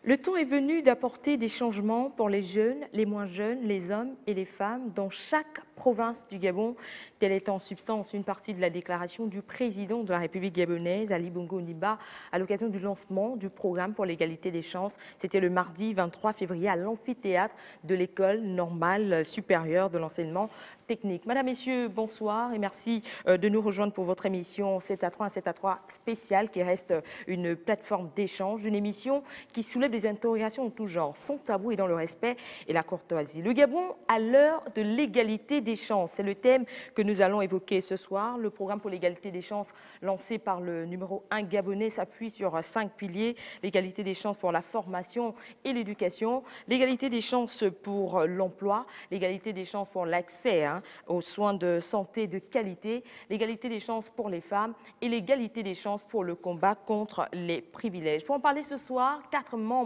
Le temps est venu d'apporter des changements pour les jeunes, les moins jeunes, les hommes et les femmes dans chaque province du Gabon. Telle est en substance une partie de la déclaration du président de la République gabonaise, Ali Bongo Ondimba, à l'occasion du lancement du programme pour l'égalité des chances. C'était le mardi 23 février à l'amphithéâtre de l'École normale supérieure de l'enseignement technique. Madame, Messieurs, bonsoir et merci de nous rejoindre pour votre émission 7 à 3, un 7 à 3 spécial qui reste une plateforme d'échange, une émission qui soulève des interrogations de tout genre, sans tabou et dans le respect et la courtoisie. Le Gabon à l'heure de l'égalité des chances, c'est le thème que nous allons évoquer ce soir. Le programme pour l'égalité des chances lancé par le numéro 1 gabonais s'appuie sur 5 piliers. L'égalité des chances pour la formation et l'éducation, l'égalité des chances pour l'emploi, l'égalité des chances pour l'accès aux soins de santé de qualité, l'égalité des chances pour les femmes et l'égalité des chances pour le combat contre les privilèges. Pour en parler ce soir, 4 membres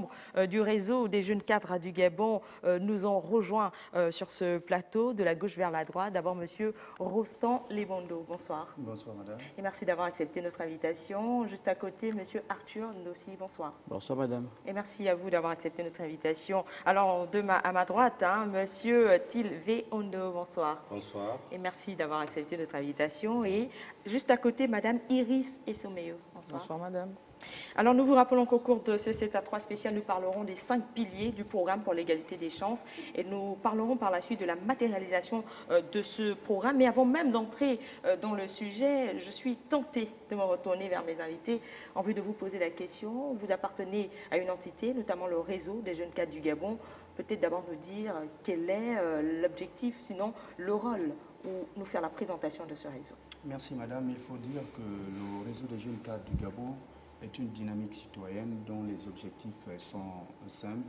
du réseau des jeunes cadres du Gabon nous ont rejoints sur ce plateau de la gauche vers la droite. D'abord, monsieur Rostand Lebondo. Bonsoir. Bonsoir, madame. Et merci d'avoir accepté notre invitation. Juste à côté, monsieur Arthur Nossi. Bonsoir. Bonsoir, madame. Et merci à vous d'avoir accepté notre invitation. Alors, à ma droite, monsieur Tilvé Ondo. Bonsoir. Bonsoir. Et merci d'avoir accepté notre invitation. Et juste à côté, madame Iris Essomeo. Bonsoir. Bonsoir, madame. Alors, nous vous rappelons qu'au cours de ce 7 à 3 spécial, nous parlerons des 5 piliers du programme pour l'égalité des chances et nous parlerons par la suite de la matérialisation de ce programme. Mais avant même d'entrer dans le sujet, je suis tentée de me retourner vers mes invités en vue de vous poser la question. Vous appartenez à une entité, notamment le réseau des jeunes cadres du Gabon. Peut-être d'abord nous dire quel est l'objectif, sinon le rôle, ou nous faire la présentation de ce réseau. Merci, madame. Il faut dire que le réseau des jeunes cadres du Gabon est une dynamique citoyenne dont les objectifs sont simples,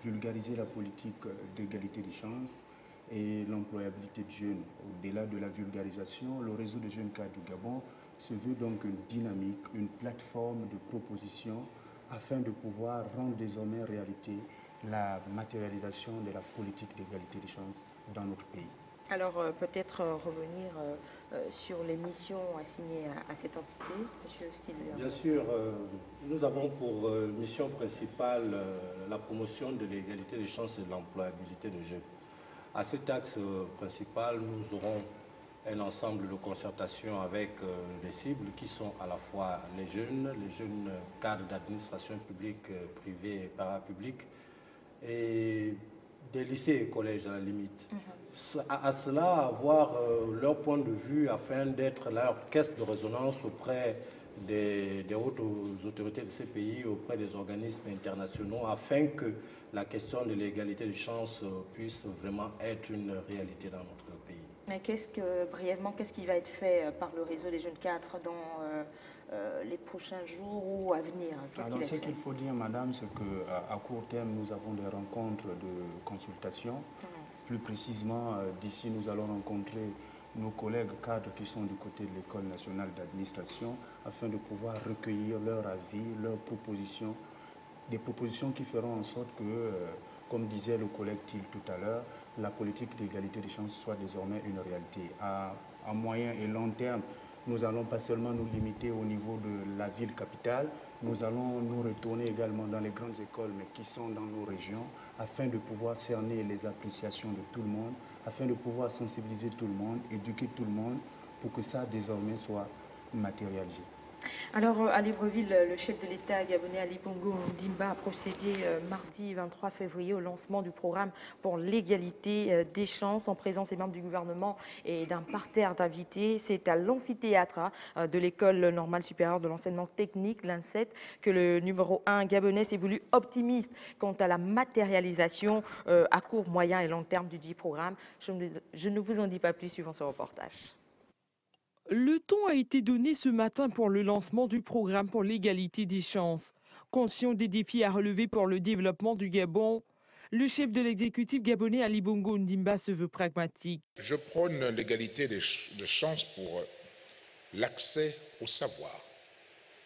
vulgariser la politique d'égalité des chances et l'employabilité de jeunes. Au-delà de la vulgarisation, le réseau des jeunes cadres du Gabon se veut donc une dynamique, une plateforme de proposition afin de pouvoir rendre désormais réalité la matérialisation de la politique d'égalité des chances dans notre pays. Alors, peut-être revenir sur les missions assignées à cette entité, monsieur Stilver. Bien sûr, nous avons pour mission principale la promotion de l'égalité des chances et de l'employabilité des jeunes. À cet axe principal, nous aurons un ensemble de concertations avec les cibles qui sont à la fois les jeunes cadres d'administration publique, privée et parapublique, et des lycées et collèges à la limite. À cela, avoir leur point de vue afin d'être leur caisse de résonance auprès des hautes autorités de ces pays, auprès des organismes internationaux, afin que la question de l'égalité des chances puisse vraiment être une réalité dans notre pays. Mais brièvement, qu'est-ce qui va être fait par le réseau des jeunes cadres dans les prochains jours ou à venir? Alors, ce qu'il faut dire, madame, c'est qu'à court terme, nous avons des rencontres de consultation. Plus précisément, d'ici, nous allons rencontrer nos collègues cadres qui sont du côté de l'École nationale d'administration afin de pouvoir recueillir leur avis, leurs propositions, des propositions qui feront en sorte que, comme disait le collègue Thiel tout à l'heure, la politique d'égalité des chances soit désormais une réalité. À moyen et long terme, nous n'allons pas seulement nous limiter au niveau de la ville capitale, nous allons nous retourner également dans les grandes écoles, mais qui sont dans nos régions, afin de pouvoir cerner les appréciations de tout le monde, afin de pouvoir sensibiliser tout le monde, éduquer tout le monde, pour que ça désormais soit matérialisé. Alors, à Libreville, le chef de l'État gabonais Ali Bongo Ondimba a procédé mardi 23 février au lancement du programme pour l'égalité des chances en présence des membres du gouvernement et d'un parterre d'invités. C'est à l'amphithéâtre de l'École normale supérieure de l'enseignement technique, l'INSET, que le numéro 1 gabonais s'est voulu optimiste quant à la matérialisation à court, moyen et long terme du dit programme. Je ne vous en dis pas plus suivant ce reportage. Le ton a été donné ce matin pour le lancement du programme pour l'égalité des chances. Conscient des défis à relever pour le développement du Gabon, le chef de l'exécutif gabonais Ali Bongo Ondimba se veut pragmatique. Je prône l'égalité des chances pour l'accès au savoir,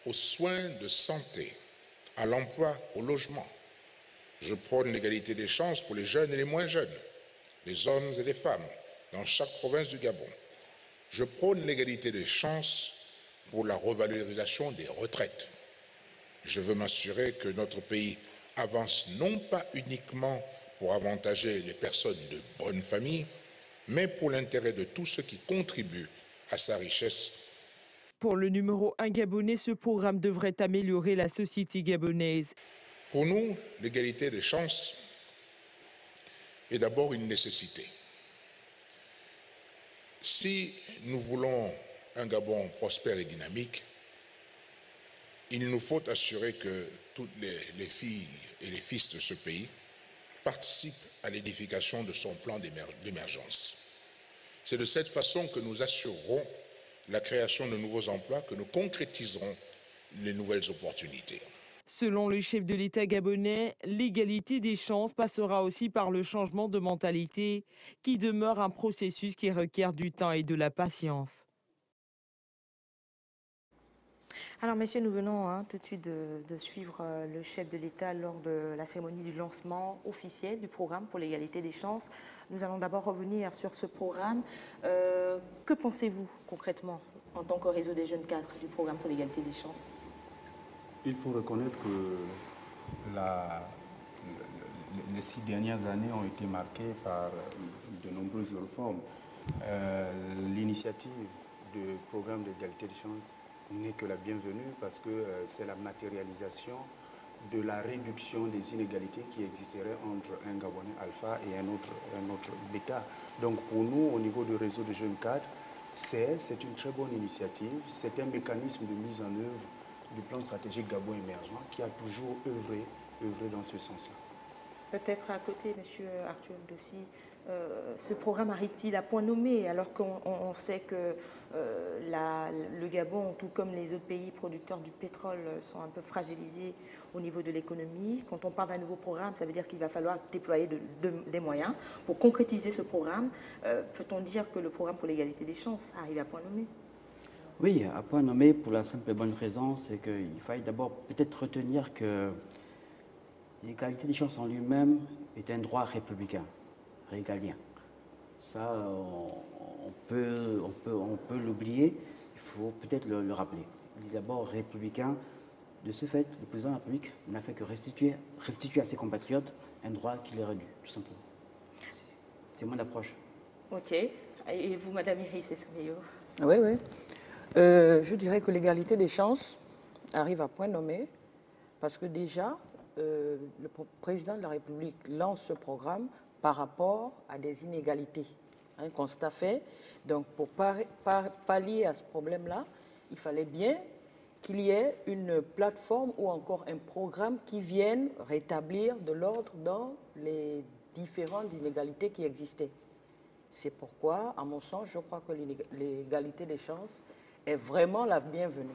aux soins de santé, à l'emploi, au logement. Je prône l'égalité des chances pour les jeunes et les moins jeunes, les hommes et les femmes, dans chaque province du Gabon. Je prône l'égalité des chances pour la revalorisation des retraites. Je veux m'assurer que notre pays avance non pas uniquement pour avantager les personnes de bonne famille, mais pour l'intérêt de tous ceux qui contribuent à sa richesse. Pour le numéro 1 gabonais, ce programme devrait améliorer la société gabonaise. Pour nous, l'égalité des chances est d'abord une nécessité. Si nous voulons un Gabon prospère et dynamique, il nous faut assurer que toutes les filles et les fils de ce pays participent à l'édification de son plan d'émergence. C'est de cette façon que nous assurerons la création de nouveaux emplois, que nous concrétiserons les nouvelles opportunités. Selon le chef de l'État gabonais, l'égalité des chances passera aussi par le changement de mentalité qui demeure un processus qui requiert du temps et de la patience. Alors, messieurs, nous venons tout de suite de suivre le chef de l'État lors de la cérémonie du lancement officiel du programme pour l'égalité des chances. Nous allons d'abord revenir sur ce programme. Que pensez-vous concrètement en tant que réseau des jeunes cadres du programme pour l'égalité des chances? Il faut reconnaître que les 6 dernières années ont été marquées par de nombreuses réformes. L'initiative du programme d'égalité des chances n'est que la bienvenue parce que c'est la matérialisation de la réduction des inégalités qui existeraient entre un Gabonais alpha et un autre bêta. Donc pour nous, au niveau du réseau de jeunes cadres, c'est une très bonne initiative. C'est un mécanisme de mise en œuvre du plan stratégique Gabon émergent qui a toujours œuvré dans ce sens-là. Peut-être à côté, M. Arthur Dossi, ce programme arrive-t-il à point nommé alors qu'on sait que le Gabon, tout comme les autres pays producteurs du pétrole, sont un peu fragilisés au niveau de l'économie. Quand on parle d'un nouveau programme, ça veut dire qu'il va falloir déployer des moyens pour concrétiser ce programme. Peut-on dire que le programme pour l'égalité des chances arrive à point nommé? Oui, à point nommé pour la simple et bonne raison, c'est qu'il faille d'abord peut-être retenir que l'égalité des chances en lui-même est un droit républicain, régalien. Ça, on peut l'oublier, il faut peut-être le rappeler. Il est d'abord républicain. De ce fait, le président de la République n'a fait que restituer à ses compatriotes un droit qui leur est dû, tout simplement. C'est mon approche. Ok. Et vous, Madame Iris Essomeyo? Oui, oui. Je dirais que l'égalité des chances arrive à point nommé parce que déjà, le président de la République lance ce programme par rapport à des inégalités. Un constat fait. Donc, pour pallier à ce problème-là, il fallait bien qu'il y ait une plateforme ou encore un programme qui vienne rétablir de l'ordre dans les différentes inégalités qui existaient. C'est pourquoi, à mon sens, je crois que l'égalité des chances est vraiment la bienvenue.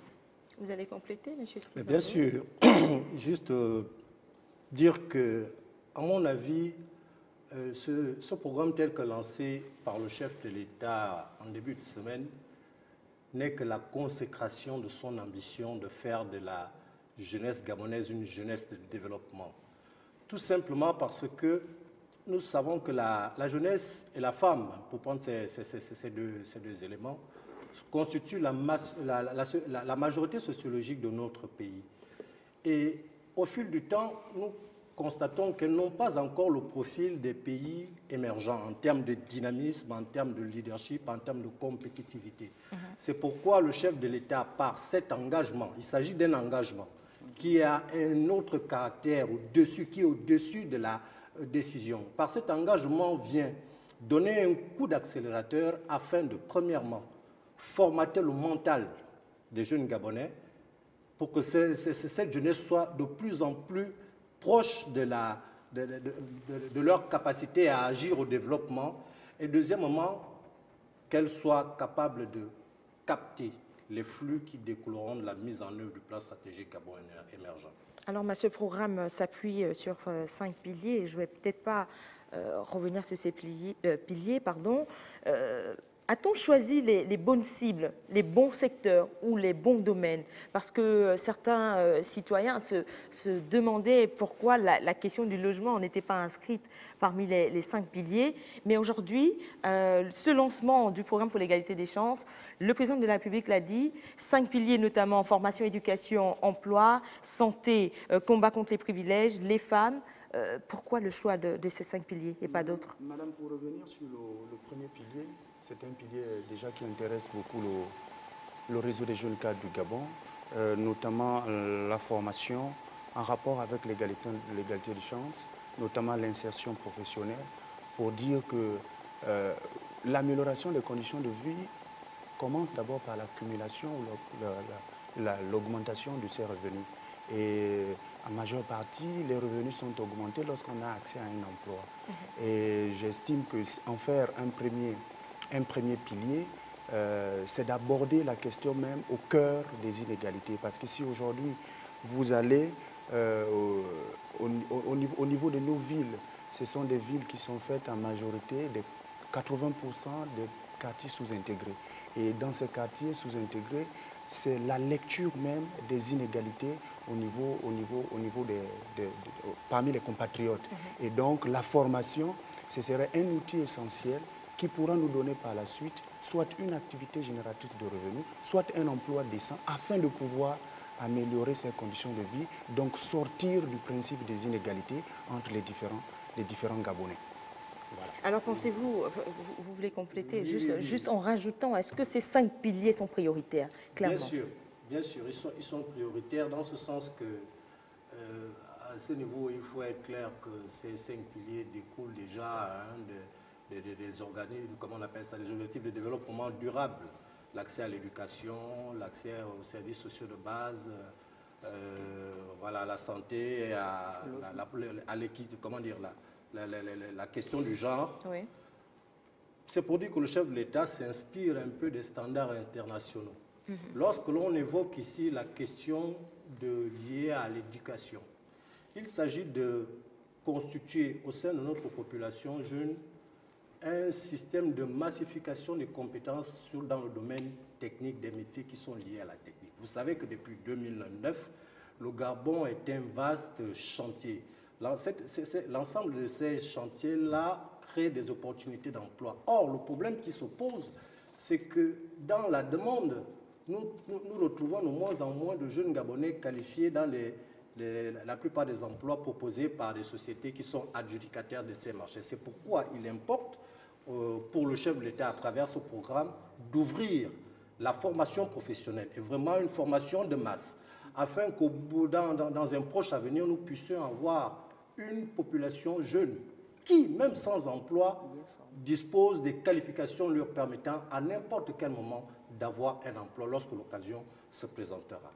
Vous allez compléter, M. Steve? Bien sûr. Juste dire que, à mon avis, ce programme tel que lancé par le chef de l'État en début de semaine n'est que la consécration de son ambition de faire de la jeunesse gabonaise une jeunesse de développement. Tout simplement parce que nous savons que la jeunesse et la femme, pour prendre ces deux éléments, constituent la majorité sociologique de notre pays. Et au fil du temps, nous constatons qu'elles n'ont pas encore le profil des pays émergents en termes de dynamisme, en termes de leadership, en termes de compétitivité. C'est pourquoi le chef de l'État, par cet engagement, il s'agit d'un engagement qui a un autre caractère qui est au-dessus de la décision. Par cet engagement vient donner un coup d'accélérateur afin de, premièrement, formater le mental des jeunes Gabonais pour que cette jeunesse soit de plus en plus proche de leur capacité à agir au développement et deuxièmement, qu'elle soit capable de capter les flux qui découleront de la mise en œuvre du plan stratégique Gabon émergent. Alors, ce programme s'appuie sur 5 piliers et je ne vais peut-être pas revenir sur ces piliers. A-t-on choisi les bonnes cibles, les bons secteurs ou les bons domaines? Parce que certains citoyens se demandaient pourquoi la question du logement n'était pas inscrite parmi les 5 piliers. Mais aujourd'hui, ce lancement du programme pour l'égalité des chances, le président de la République l'a dit, 5 piliers notamment formation, éducation, emploi, santé, combat contre les privilèges, les femmes. Pourquoi le choix de ces 5 piliers et pas d'autres? Madame, pour revenir sur le premier pilier, c'est un pilier déjà qui intéresse beaucoup le réseau des jeunes cadres du Gabon, notamment la formation en rapport avec l'égalité des chances, notamment l'insertion professionnelle, pour dire que l'amélioration des conditions de vie commence d'abord par l'accumulation ou l'augmentation de ces revenus. Et en majeure partie, les revenus sont augmentés lorsqu'on a accès à un emploi. Et j'estime qu'en faire un premier pilier, c'est d'aborder la question même au cœur des inégalités. Parce que si aujourd'hui, vous allez au niveau de nos villes, ce sont des villes qui sont faites en majorité de 80% des quartiers sous-intégrés. Et dans ces quartiers sous-intégrés, c'est la lecture même des inégalités parmi les compatriotes. Et donc la formation, ce serait un outil essentiel qui pourra nous donner par la suite soit une activité génératrice de revenus, soit un emploi décent, afin de pouvoir améliorer ses conditions de vie, donc sortir du principe des inégalités entre les différents Gabonais. Voilà. Alors pensez-vous, vous voulez compléter, juste en rajoutant, est-ce que ces 5 piliers sont prioritaires, clairement? Bien sûr, ils sont prioritaires dans ce sens que, à ce niveau, il faut être clair que ces 5 piliers découlent déjà des organismes, comment on appelle ça, des objectifs de développement durable. L'accès à l'éducation, l'accès aux services sociaux de base, voilà, à la santé, à l'équité, comment dire, la question du genre. Oui. C'est pour dire que le chef de l'État s'inspire un peu des standards internationaux. Lorsque l'on évoque ici la question liée à l'éducation, il s'agit de constituer au sein de notre population jeune un système de massification des compétences dans le domaine technique des métiers qui sont liés à la technique. Vous savez que depuis 2009, le Gabon est un vaste chantier. L'ensemble de ces chantiers-là crée des opportunités d'emploi. Or, le problème qui se pose, c'est que dans la demande, nous retrouvons de moins en moins de jeunes Gabonais qualifiés dans la plupart des emplois proposés par des sociétés qui sont adjudicataires de ces marchés. C'est pourquoi il importe pour le chef de l'État, à travers ce programme, d'ouvrir la formation professionnelle, et vraiment une formation de masse, afin que dans un proche avenir, nous puissions avoir une population jeune qui, même sans emploi, dispose des qualifications leur permettant à n'importe quel moment d'avoir un emploi lorsque l'occasion se présentera.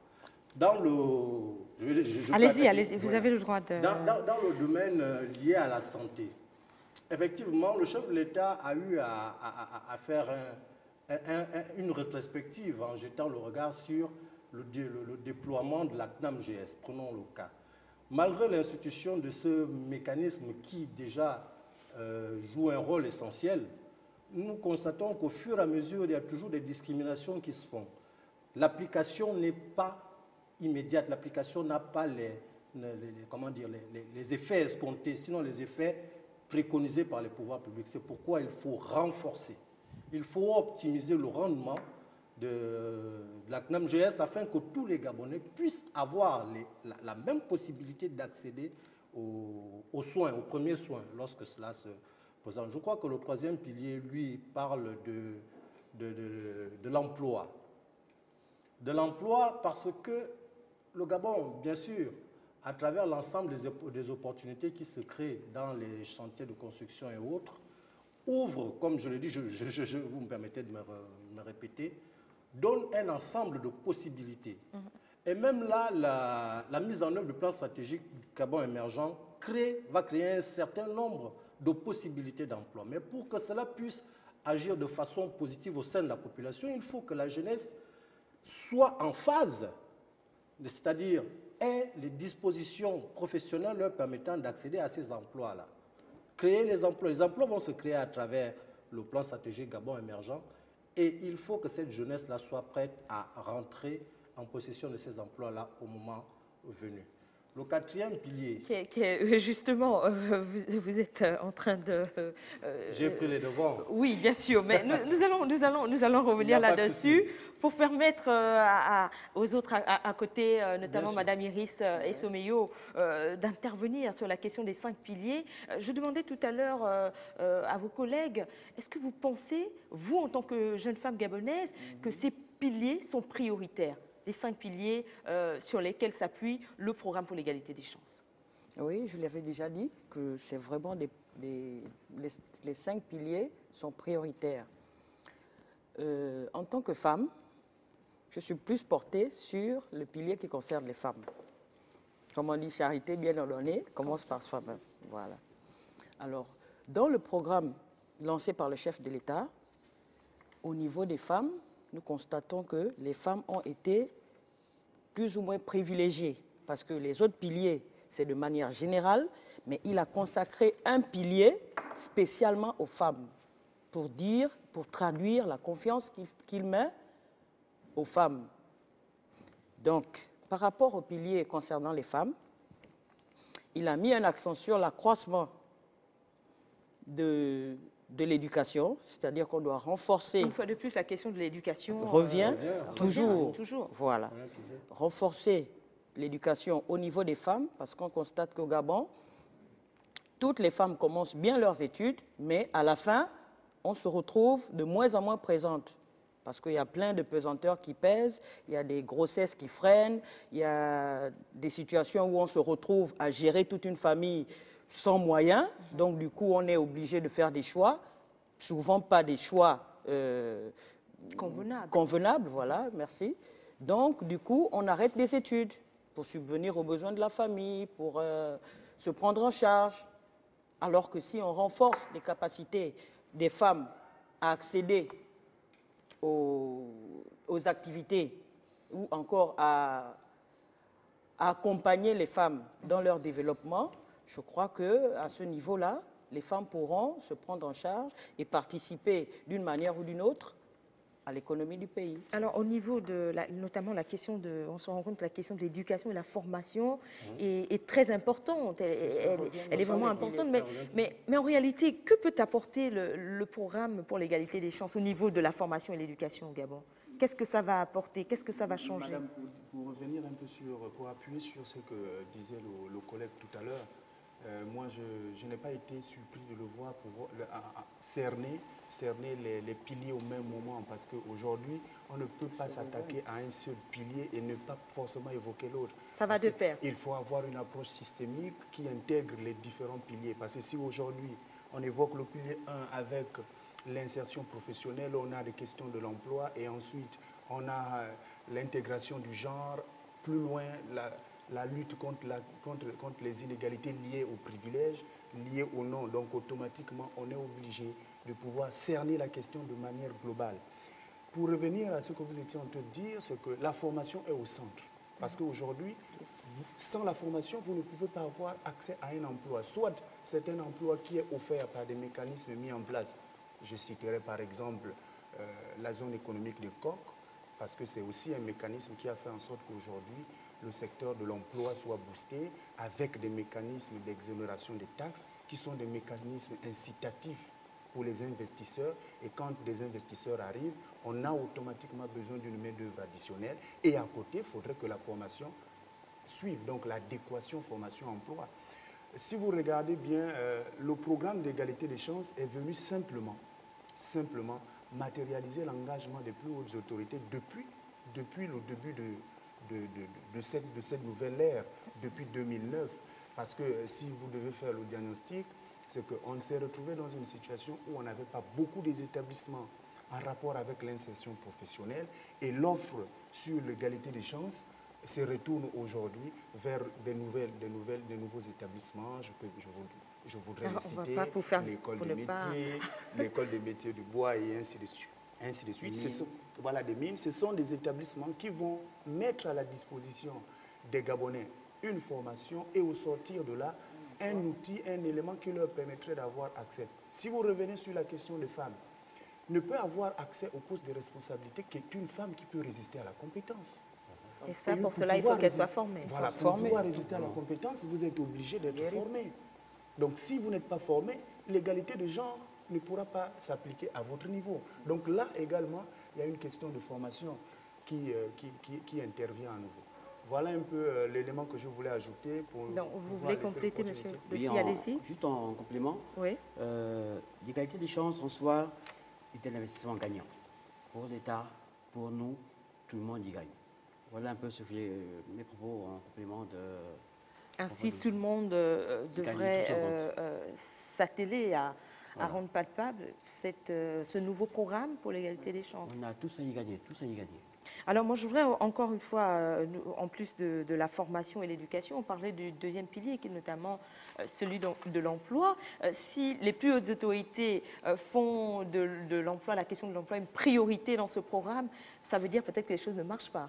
Allez-y, vous avez le droit de... Dans le domaine lié à la santé, effectivement, le chef de l'État a eu à faire une rétrospective en jetant le regard sur le déploiement de la CNAM-GS. Prenons le cas. Malgré l'institution de ce mécanisme qui déjà joue un rôle essentiel, nous constatons qu'au fur et à mesure, il y a toujours des discriminations qui se font. L'application n'est pas immédiate, l'application n'a pas les effets escomptés, sinon les effets préconisés par les pouvoirs publics. C'est pourquoi il faut renforcer, il faut optimiser le rendement de la CNAM-GS afin que tous les Gabonais puissent avoir la même possibilité d'accéder aux soins, aux premiers soins, lorsque cela se présente. Je crois que le troisième pilier, lui, parle de l'emploi. De l'emploi parce que le Gabon, bien sûr, à travers l'ensemble des opportunités qui se créent dans les chantiers de construction et autres, ouvre, comme je l'ai dit, vous me permettez de me répéter, donne un ensemble de possibilités. Et même là, la mise en œuvre du plan stratégique du Gabon émergent va créer un certain nombre de possibilités d'emploi. Mais pour que cela puisse agir de façon positive au sein de la population, il faut que la jeunesse soit en phase, c'est-à-dire ait les dispositions professionnelles leur permettant d'accéder à ces emplois-là. Créer les emplois. Les emplois vont se créer à travers le plan stratégique Gabon émergent, Et il faut que cette jeunesse-là soit prête à rentrer en possession de ces emplois-là au moment venu. Le quatrième pilier... Justement, vous êtes en train de... J'ai pris les devants. Oui, bien sûr, mais nous allons revenir là-dessus pour permettre aux autres à côté, notamment Madame Iris et Someyo, d'intervenir sur la question des 5 piliers. Je demandais tout à l'heure à vos collègues, est-ce que vous pensez, vous en tant que jeune femme gabonaise, que ces piliers sont prioritaires, les 5 piliers sur lesquels s'appuie le programme pour l'égalité des chances? Oui, je l'avais déjà dit que c'est vraiment les 5 piliers sont prioritaires. En tant que femme, je suis plus portée sur le pilier qui concerne les femmes. Comme on dit, charité bien ordonnée commence par soi-même. Voilà. Alors, dans le programme lancé par le chef de l'État, au niveau des femmes, nous constatons que les femmes ont été plus ou moins privilégiées, parce que les autres piliers, c'est de manière générale, mais il a consacré un pilier spécialement aux femmes, pour traduire la confiance qu'il met aux femmes. Donc, par rapport au pilier concernant les femmes, il a mis un accent sur l'accroissement de l'éducation, c'est-à-dire qu'on doit renforcer... Une fois de plus, la question de l'éducation revient toujours. Voilà. Ouais, Renforcer l'éducation au niveau des femmes, parce qu'on constate qu'au Gabon, toutes les femmes commencent bien leurs études, mais à la fin, on se retrouve de moins en moins présentes. Parce qu'il y a plein de pesanteurs qui pèsent, il y a des grossesses qui freinent, il y a des situations où on se retrouve à gérer toute une famille sans moyens. Donc, du coup, on est obligé de faire des choix, souvent pas des choix convenables. Voilà, merci. Donc, du coup, on arrête les études pour subvenir aux besoins de la famille, pour se prendre en charge. Alors que si on renforce les capacités des femmes à accéder aux activités ou encore à accompagner les femmes dans leur développement, je crois qu'à ce niveau-là, les femmes pourront se prendre en charge et participer d'une manière ou d'une autre à l'économie du pays. Alors, au niveau de, notamment la question de, on se rend compte que la question de l'éducation et de la formation est très importante. Elle est vraiment importante. Mais en réalité, que peut apporter le programme pour l'égalité des chances au niveau de la formation et l'éducation au Gabon? Qu'est-ce que ça va apporter? Qu'est-ce que ça va changer? Madame, pour revenir un peu pour appuyer sur ce que disait le collègue tout à l'heure, moi, je n'ai pas été surpris de le voir pour cerner les piliers au même moment, parce qu'aujourd'hui, on ne peut pas s'attaquer à un seul pilier et ne pas forcément évoquer l'autre. Ça va de pair. Il faut avoir une approche systémique qui intègre les différents piliers. Parce que si aujourd'hui, on évoque le pilier 1 avec l'insertion professionnelle, on a des questions de l'emploi et ensuite, on a l'intégration du genre, plus loin, la lutte contre les inégalités liées aux privilèges, liées au nom. Donc automatiquement, on est obligé de pouvoir cerner la question de manière globale. Pour revenir à ce que vous étiez en train de dire, c'est que la formation est au centre. Parce qu'aujourd'hui, sans la formation, vous ne pouvez pas avoir accès à un emploi. Soit c'est un emploi qui est offert par des mécanismes mis en place. Je citerai par exemple la zone économique de Coq, parce que c'est aussi un mécanisme qui a fait en sorte qu'aujourd'hui, le secteur de l'emploi soit boosté avec des mécanismes d'exonération des taxes qui sont des mécanismes incitatifs pour les investisseurs. Et quand des investisseurs arrivent, on a automatiquement besoin d'une main-d'œuvre additionnelle. Et à côté, il faudrait que la formation suive, donc l'adéquation formation-emploi. Si vous regardez bien, le programme d'égalité des chances est venu simplement matérialiser l'engagement des plus hautes autorités depuis le début de cette nouvelle ère, depuis 2009. Parce que si vous devez faire le diagnostic, c'est qu'on s'est retrouvé dans une situation où on n'avait pas beaucoup des établissements en rapport avec l'insertion professionnelle et l'offre sur l'égalité des chances se retourne aujourd'hui vers des nouveaux établissements. Je voudrais les citer, l'école des métiers du bois et ainsi de suite. Voilà, des mines, ce sont des établissements qui vont mettre à la disposition des Gabonais une formation et au sortir de là, un outil, un élément qui leur permettrait d'avoir accès. Si vous revenez sur la question des femmes, ne peut avoir accès au poste de responsabilité qu'une femme qui peut résister à la compétence. Et ça, pour cela, il faut qu'elle soit formée. Voilà, pour pouvoir résister à la compétence, vous êtes obligé d'être formé. Donc, si vous n'êtes pas formé, l'égalité de genre ne pourra pas s'appliquer à votre niveau. Donc là, également, il y a une question de formation qui intervient à nouveau. Voilà un peu l'élément que je voulais ajouter. Donc, vous voulez compléter, monsieur Dossi, allez-y. Juste en complément, oui. L'égalité des chances en soi est un investissement gagnant. Pour l'État, pour nous, tout le monde y gagne. Voilà un peu ce que mes propos en complément de... Ainsi, tout le monde devrait s'atteler à rendre palpable ce nouveau programme pour l'égalité des chances. On a tous à y gagner, tous à y gagner. Alors moi, je voudrais encore une fois, en plus de la formation et l'éducation, parler du deuxième pilier, qui est notamment celui de l'emploi. Si les plus hautes autorités font de l'emploi, la question de l'emploi, une priorité dans ce programme, ça veut dire peut-être que les choses ne marchent pas.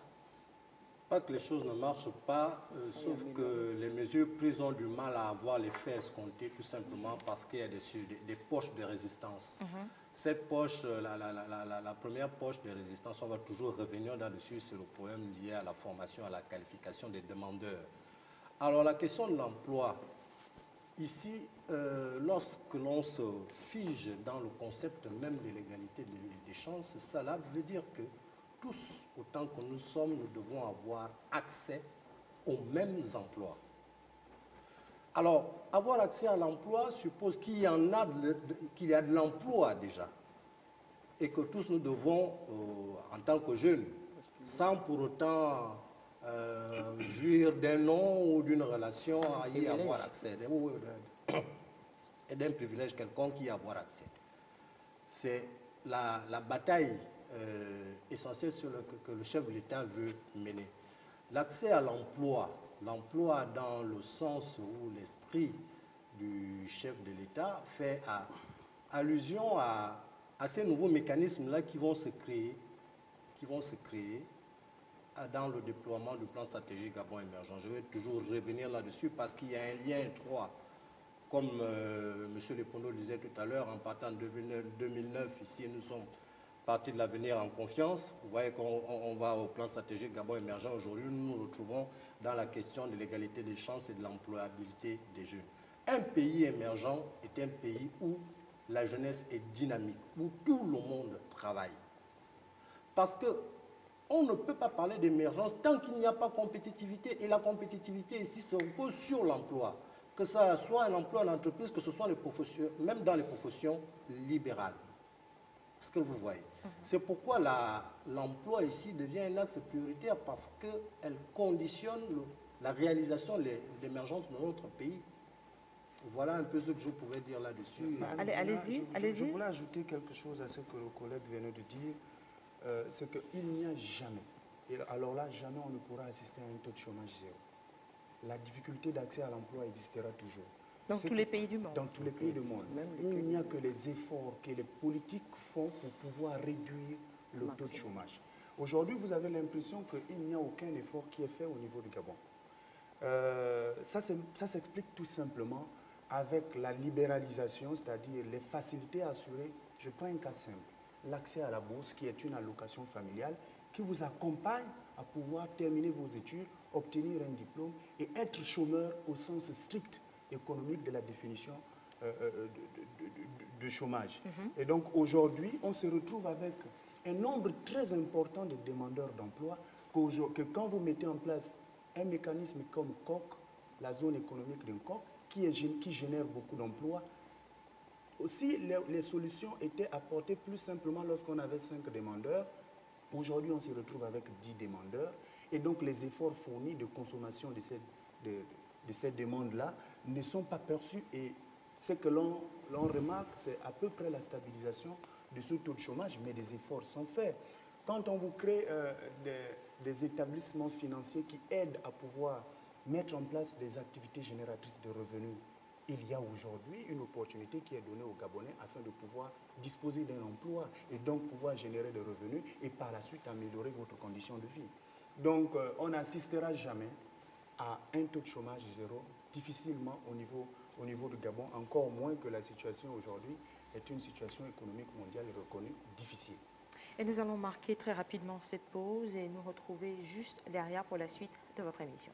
Pas que les choses ne marchent pas, sauf que les mesures prises ont du mal à avoir l'effet escompté, tout simplement parce qu'il y a des poches de résistance. Cette poche, la première poche de résistance, on va toujours revenir là-dessus, c'est le problème lié à la formation, à la qualification des demandeurs. Alors la question de l'emploi, ici, lorsque l'on se fige dans le concept même de l'égalité des chances, cela veut dire que tous, autant que nous sommes, nous devons avoir accès aux mêmes emplois. Alors, avoir accès à l'emploi suppose qu'il y a de l'emploi déjà. Et que tous nous devons, en tant que jeunes, sans pour autant jouir d'un nom ou d'une relation, à y avoir accès, et d'un privilège quelconque y avoir accès. C'est la bataille essentielle que le chef de l'État veut mener. L'accès à l'emploi, l'emploi dans le sens où l'esprit du chef de l'État fait allusion à ces nouveaux mécanismes-là qui vont se créer dans le déploiement du plan stratégique Gabon émergent. Je vais toujours revenir là-dessus parce qu'il y a un lien étroit. Comme M. Lepono le disait tout à l'heure, en partant de 2009, ici, nous sommes partie de l'avenir en confiance. Vous voyez qu'on va au plan stratégique Gabon émergent. Aujourd'hui, nous nous retrouvons dans la question de l'égalité des chances et de l'employabilité des jeunes. Un pays émergent est un pays où la jeunesse est dynamique, où tout le monde travaille. Parce qu'on ne peut pas parler d'émergence tant qu'il n'y a pas compétitivité. Et la compétitivité ici se repose sur l'emploi. Que ce soit un emploi en entreprise, que ce soit les professions, même dans les professions libérales. Ce que vous voyez. C'est pourquoi l'emploi ici devient un axe prioritaire parce qu'elle conditionne la réalisation, l'émergence de notre pays. Voilà un peu ce que je pouvais dire là-dessus. Allez-y. Je voulais ajouter quelque chose à ce que le collègue venait de dire. C'est qu'il n'y a jamais, et alors là, jamais on ne pourra assister à un taux de chômage zéro. La difficulté d'accès à l'emploi existera toujours. Dans tous les pays du monde. Dans tous les pays du monde. Il n'y a que les efforts que les politiques font pour pouvoir réduire le taux de chômage. Aujourd'hui, vous avez l'impression qu'il n'y a aucun effort qui est fait au niveau du Gabon. Ça s'explique tout simplement avec la libéralisation, c'est-à-dire les facilités assurées. Je prends un cas simple. L'accès à la bourse, qui est une allocation familiale, qui vous accompagne à pouvoir terminer vos études, obtenir un diplôme et être chômeur au sens strict économique de la définition de chômage. Et donc aujourd'hui, on se retrouve avec un nombre très important de demandeurs d'emploi que quand vous mettez en place un mécanisme comme COC, la zone économique d'un COC, qui génère beaucoup d'emplois, aussi les solutions étaient apportées plus simplement lorsqu'on avait 5 demandeurs. Aujourd'hui, on se retrouve avec 10 demandeurs. Et donc les efforts fournis de consommation de ces demandes-là ne sont pas perçus. Et ce que l'on remarque, c'est à peu près la stabilisation de ce taux de chômage, mais des efforts sont faits. Quand on vous crée des établissements financiers qui aident à pouvoir mettre en place des activités génératrices de revenus, il y a aujourd'hui une opportunité qui est donnée aux Gabonais afin de pouvoir disposer d'un emploi et donc pouvoir générer des revenus et par la suite améliorer votre condition de vie. Donc on n'assistera jamais à un taux de chômage zéro, difficilement au niveau du Gabon, encore moins que la situation aujourd'hui est une situation économique mondiale reconnue difficile. Et nous allons marquer très rapidement cette pause et nous retrouver juste derrière pour la suite de votre émission.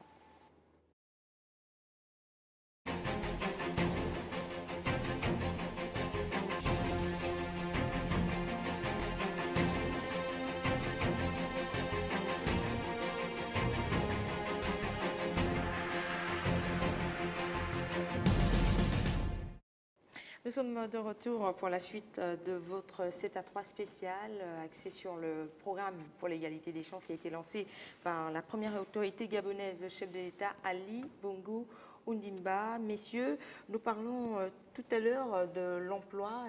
Nous sommes de retour pour la suite de votre 7 à 3 spécial axé sur le programme pour l'égalité des chances qui a été lancé par la première autorité gabonaise, le chef de l'État Ali Bongo Ondimba. Messieurs, nous parlons tout à l'heure de l'emploi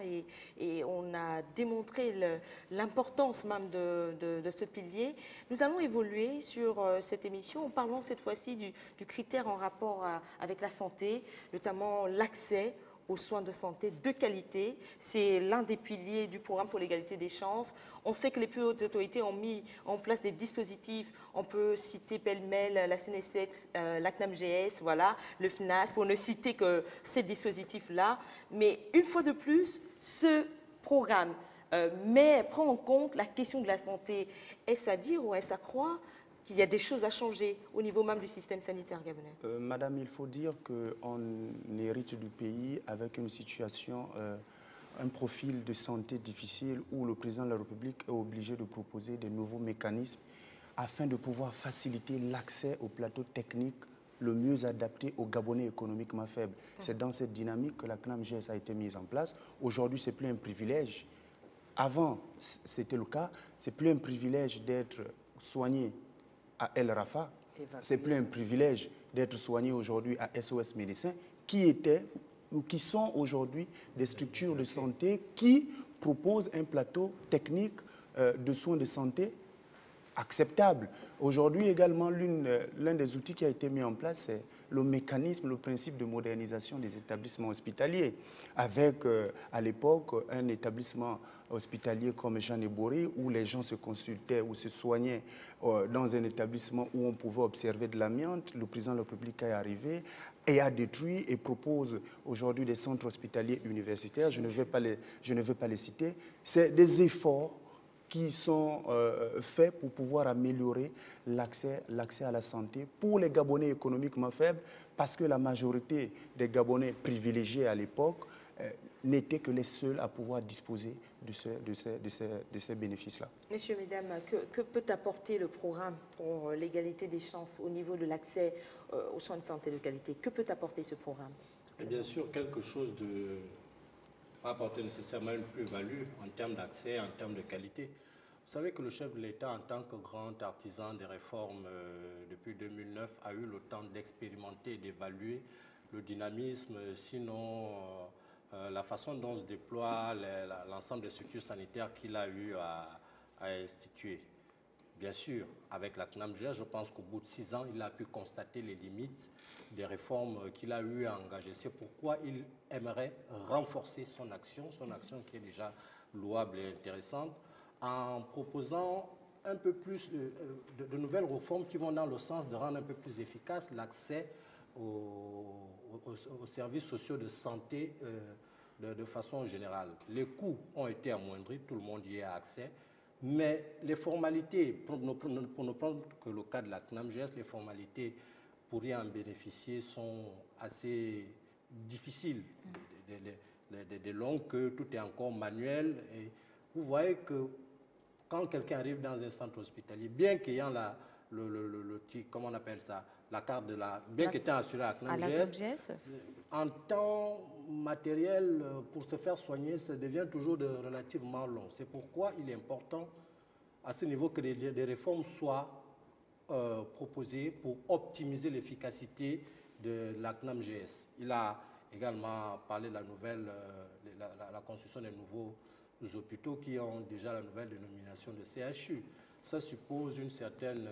et on a démontré l'importance même de ce pilier. Nous allons évoluer sur cette émission en parlant cette fois-ci du critère en rapport avec la santé, notamment l'accès aux soins de santé de qualité. C'est l'un des piliers du programme pour l'égalité des chances. On sait que les plus hautes autorités ont mis en place des dispositifs. On peut citer pêle-mêle la CNESEX, la CNAMGS, voilà, le FNAS, pour ne citer que ces dispositifs-là. Mais une fois de plus, ce programme prend en compte la question de la santé. Est-ce à dire ou est-ce à croire qu'il y a des choses à changer au niveau même du système sanitaire gabonais? Madame, il faut dire qu'on hérite du pays avec une situation, un profil de santé difficile où le président de la République est obligé de proposer de nouveaux mécanismes afin de pouvoir faciliter l'accès au plateau technique le mieux adapté aux Gabonais économiquement faibles. C'est dans cette dynamique que la CNAMGS a été mise en place. Aujourd'hui, ce n'est plus un privilège. Avant, c'était le cas. Ce n'est plus un privilège d'être soigné à El Rafa. C'est plus un privilège d'être soigné aujourd'hui à SOS Médecins, qui étaient ou qui sont aujourd'hui des structures de santé qui proposent un plateau technique de soins de santé acceptable. Aujourd'hui également, l'un des outils qui a été mis en place, c'est le mécanisme, le principe de modernisation des établissements hospitaliers, avec à l'époque un établissement hospitalier comme Jeanne Bourré, où les gens se consultaient ou se soignaient dans un établissement où on pouvait observer de l'amiante. Le président de la République est arrivé et a détruit et propose aujourd'hui des centres hospitaliers universitaires. Je ne vais pas les citer. C'est des efforts qui sont faits pour pouvoir améliorer l'accès à la santé pour les Gabonais économiquement faibles, parce que la majorité des Gabonais privilégiés à l'époque n'étaient que les seuls à pouvoir disposer de ces bénéfices-là. Messieurs, mesdames, que peut apporter le programme pour l'égalité des chances au niveau de l'accès aux soins de santé de qualité? Que peut apporter ce programme? Et bien sûr, quelque chose de pas apporter nécessairement une plus-value en termes d'accès, en termes de qualité. Vous savez que le chef de l'État, en tant que grand artisan des réformes depuis 2009, a eu le temps d'expérimenter, d'évaluer le dynamisme, sinon la façon dont se déploie l'ensemble des structures sanitaires qu'il a eu à instituer. Bien sûr, avec la CNAMGS, je pense qu'au bout de 6 ans, il a pu constater les limites des réformes qu'il a eu à engager. C'est pourquoi il aimerait renforcer son action qui est déjà louable et intéressante, en proposant un peu plus de nouvelles réformes qui vont dans le sens de rendre un peu plus efficace l'accès aux services sociaux de santé de façon générale. Les coûts ont été amoindris, tout le monde y a accès. Mais les formalités, pour ne prendre que le cas de la CNAMGS, les formalités pour y en bénéficier sont assez difficiles, des longues, que tout est encore manuel. Et vous voyez que quand quelqu'un arrive dans un centre hospitalier, bien qu'ayant comment on appelle ça, la carte de la, bien qu'étant assuré à la CNAMGS, en temps matériel pour se faire soigner, ça devient toujours relativement long. C'est pourquoi il est important à ce niveau que des réformes soient proposées pour optimiser l'efficacité de la CNAMGS. Il a également parlé de la construction des nouveaux hôpitaux qui ont déjà la nouvelle dénomination de CHU. Ça suppose une certaine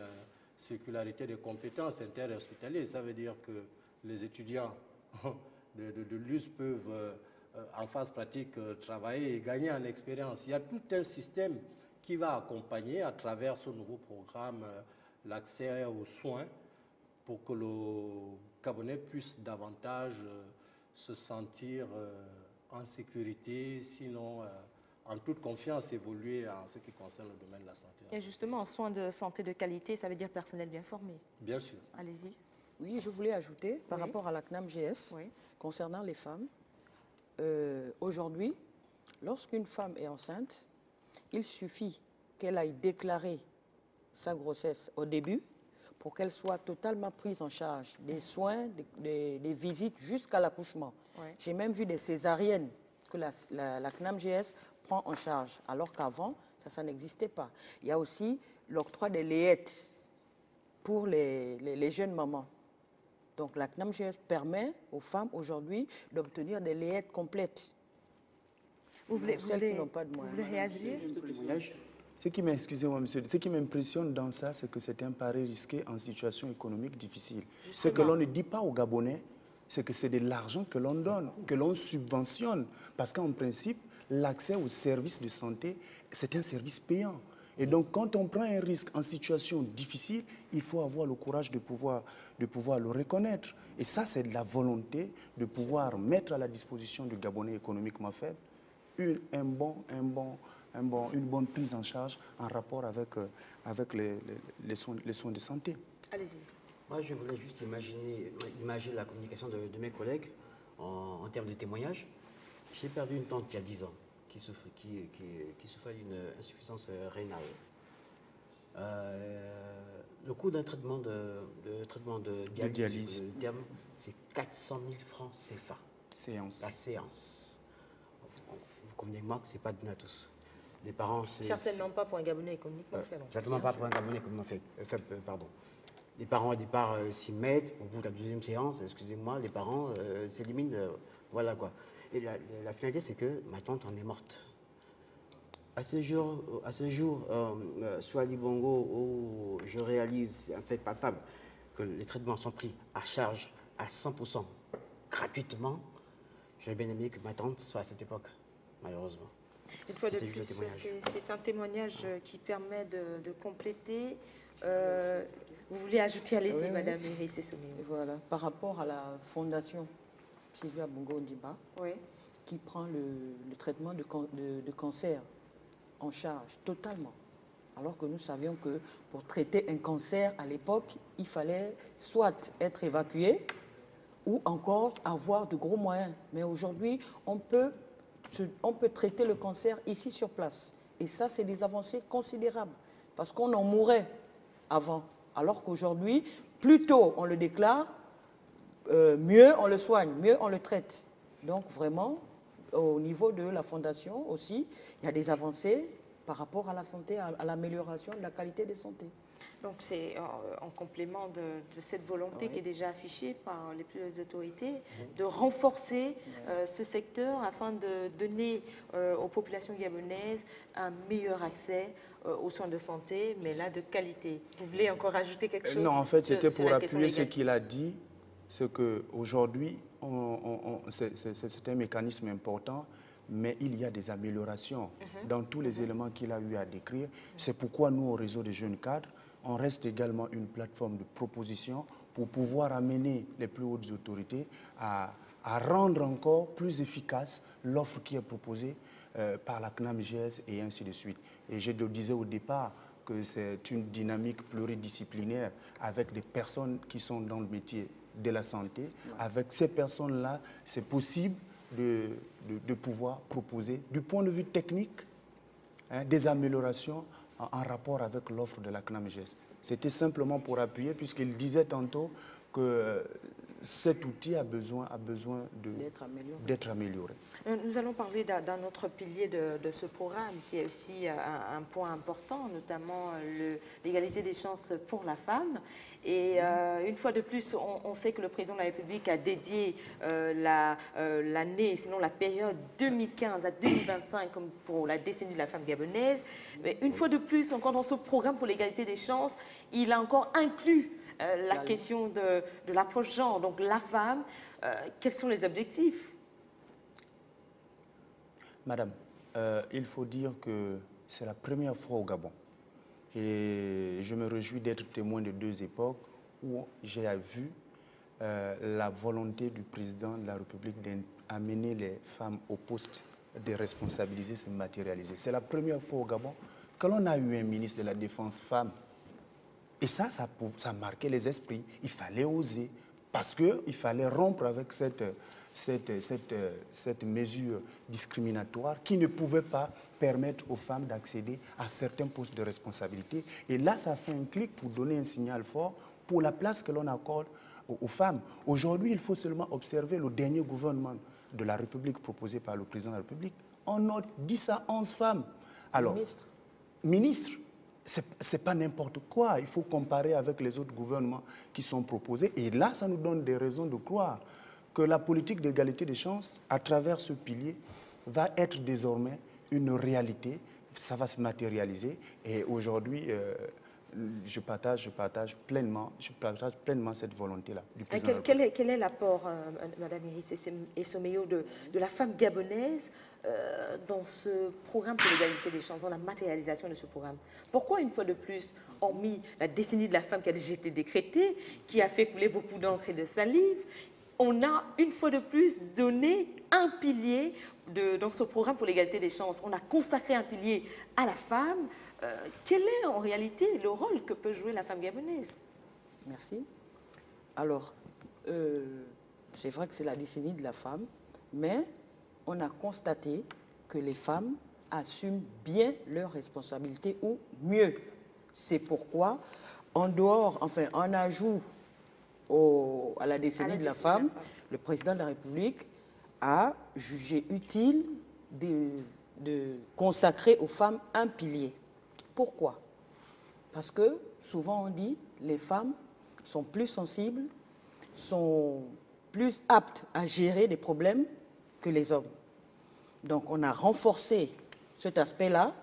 circularité des compétences interhospitalières. Ça veut dire que les étudiants de l'US peuvent, en phase pratique, travailler et gagner en expérience. Il y a tout un système qui va accompagner, à travers ce nouveau programme, l'accès aux soins pour que le Gabonais puisse davantage se sentir en sécurité, sinon en toute confiance, évoluer en ce qui concerne le domaine de la santé. Et justement, en soins de santé de qualité, ça veut dire personnel bien formé. Bien sûr. Allez-y. Oui, je voulais ajouter, par Oui. rapport à la CNAM-GS, Oui. concernant les femmes, aujourd'hui, lorsqu'une femme est enceinte, il suffit qu'elle aille déclarer sa grossesse au début pour qu'elle soit totalement prise en charge des soins, des visites jusqu'à l'accouchement. Ouais. J'ai même vu des césariennes que la CNAM-GS prend en charge, alors qu'avant, ça n'existait pas. Il y a aussi l'octroi des layettes pour les jeunes mamans. Donc la CNAM-GS permet aux femmes aujourd'hui d'obtenir des layettes complètes. Vous voulez, celles qui n'ont pas de moyens. Vous voulez réagir? Excusez-moi, monsieur, ce qui m'impressionne dans ça, c'est que c'est un pari risqué en situation économique difficile. Ce que l'on ne dit pas aux Gabonais, c'est que c'est de l'argent que l'on donne, que l'on subventionne. Parce qu'en principe, l'accès aux services de santé, c'est un service payant. Et donc, quand on prend un risque en situation difficile, il faut avoir le courage de pouvoir le reconnaître. Et ça, c'est de la volonté de pouvoir mettre à la disposition du Gabonais économiquement faible une bonne prise en charge en rapport avec les soins de santé. Allez-y. Moi, je voulais juste imaginer la communication de mes collègues en termes de témoignages. J'ai perdu une tante qui a 10 ans, qui souffrait d'une insuffisance rénale. Le coût d'un traitement de dialyse, c'est 400 000 francs CFA. La séance. Vous convenez avec moi que ce n'est pas donné à tous. Les parents, certainement pas pour un Gabonais économiquement faible. Certainement pas pour un Gabonais économiquement faible, pardon. Les parents, au départ, s'y mettent. Au bout de la deuxième séance, excusez-moi, les parents s'éliminent. Voilà quoi. Et la finalité, c'est que ma tante en est morte. À ce jour, soit à Libongo, où je réalise un fait palpable que les traitements sont pris à charge à 100% gratuitement, j'aurais bien aimé que ma tante soit à cette époque, malheureusement. Une fois de plus, c'est un témoignage qui permet de compléter. Vous voulez ajouter, allez-y, oui, Madame Iris Essomé. Voilà, par rapport à la fondation Sylvia Bongo-Ondimba, oui, qui prend le traitement de cancer en charge totalement. Alors que nous savions que pour traiter un cancer, à l'époque, il fallait soit être évacué ou encore avoir de gros moyens. Mais aujourd'hui, on peut traiter le cancer ici sur place. Et ça, c'est des avancées considérables. Parce qu'on en mourait avant. Alors qu'aujourd'hui, plus tôt on le déclare, mieux on le soigne, mieux on le traite. Donc vraiment, au niveau de la fondation aussi, il y a des avancées par rapport à la santé, à l'amélioration de la qualité de santé. Donc c'est en complément de cette volonté qui est déjà affichée par les plus hautes autorités de renforcer ce secteur afin de donner aux populations gabonaises un meilleur accès aux soins de santé, mais là de qualité. Vous voulez encore ajouter quelque chose? Non, en fait, c'était pour appuyer ce qu'il a dit, c'est qu'aujourd'hui, c'est un mécanisme important, mais il y a des améliorations dans tous les éléments qu'il a eu à décrire. C'est pourquoi nous, au réseau des jeunes cadres, on reste également une plateforme de proposition pour pouvoir amener les plus hautes autorités à rendre encore plus efficace l'offre qui est proposée par la CNAM-GS et ainsi de suite. Et je le disais au départ que c'est une dynamique pluridisciplinaire avec des personnes qui sont dans le métier de la santé. Ouais. Avec ces personnes-là, c'est possible de pouvoir proposer, du point de vue technique, des améliorations en rapport avec l'offre de la CNAM-GS. C'était simplement pour appuyer, puisqu'il disait tantôt que cet outil a besoin d'être amélioré. Nous allons parler d'un autre pilier de ce programme qui est aussi un point important, notamment l'égalité des chances pour la femme. Et une fois de plus, on sait que le président de la République a dédié l'année, sinon la période 2015 à 2025 comme pour la décennie de la femme gabonaise. Mais une fois de plus, encore dans ce programme pour l'égalité des chances, il a encore inclus la question de l'approche genre, donc la femme. Quels sont les objectifs? Madame, il faut dire que c'est la première fois au Gabon. Et je me réjouis d'être témoin de deux époques où j'ai vu la volonté du président de la République d'amener les femmes au poste de responsabiliser se matérialiser. C'est la première fois au Gabon que l'on a eu un ministre de la Défense femme. Et ça marquait les esprits. Il fallait oser, parce qu'il fallait rompre avec cette mesure discriminatoire qui ne pouvait pas permettre aux femmes d'accéder à certains postes de responsabilité. Et là, ça fait un clic pour donner un signal fort pour la place que l'on accorde aux femmes. Aujourd'hui, il faut seulement observer le dernier gouvernement de la République proposé par le président de la République. On note 10 à 11 femmes. Alors, ministre, ce n'est pas n'importe quoi. Il faut comparer avec les autres gouvernements qui sont proposés. Et là, ça nous donne des raisons de croire que la politique d'égalité des chances, à travers ce pilier, va être désormais une réalité. Ça va se matérialiser. Et aujourd'hui, je partage pleinement cette volonté-là du président. Quel est l'apport, Madame Iris Essomeyo, de la femme gabonaise dans ce programme pour l'égalité des chances, dans la matérialisation de ce programme? Pourquoi, une fois de plus, hormis la décennie de la femme qui a déjà été décrétée, qui a fait couler beaucoup d'encre et de salive, on a, une fois de plus, donné un pilier dans ce programme pour l'égalité des chances? On a consacré un pilier à la femme. Quel est en réalité le rôle que peut jouer la femme gabonaise? Merci. Alors, c'est vrai que c'est la décennie de la femme, mais on a constaté que les femmes assument bien leurs responsabilités, ou mieux. C'est pourquoi, en ajout à la décennie de la femme, le président de la République a jugé utile de consacrer aux femmes un pilier. Pourquoi? Parce que souvent on dit que les femmes sont plus sensibles, sont plus aptes à gérer des problèmes que les hommes. Donc on a renforcé cet aspect-là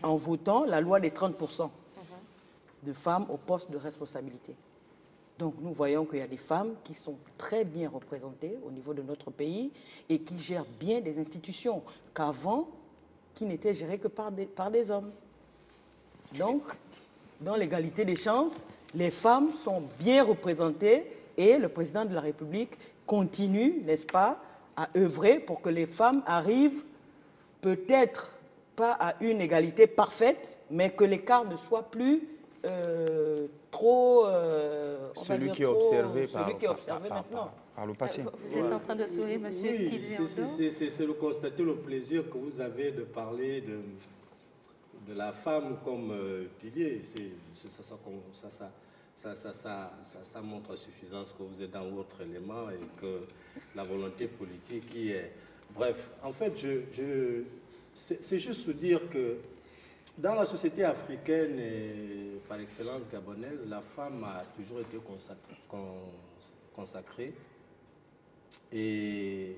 en votant la loi des 30% de femmes au poste de responsabilité. Donc nous voyons qu'il y a des femmes qui sont très bien représentées au niveau de notre pays et qui gèrent bien des institutions qu'avant, qui n'étaient gérées que par des hommes. Donc, dans l'égalité des chances, les femmes sont bien représentées et le président de la République continue, n'est-ce pas, à œuvrer pour que les femmes arrivent peut-être pas à une égalité parfaite, mais que l'écart ne soit plus trop... celui qui est observé maintenant. Par le passé. Vous êtes en train de sourire, monsieur Tilviando? C'est le constater le plaisir que vous avez de parler de la femme comme pilier. Ça montre à suffisance que vous êtes dans votre élément et que la volonté politique y est. Bref, en fait, c'est juste dire que dans la société africaine et par excellence gabonaise, la femme a toujours été consacrée et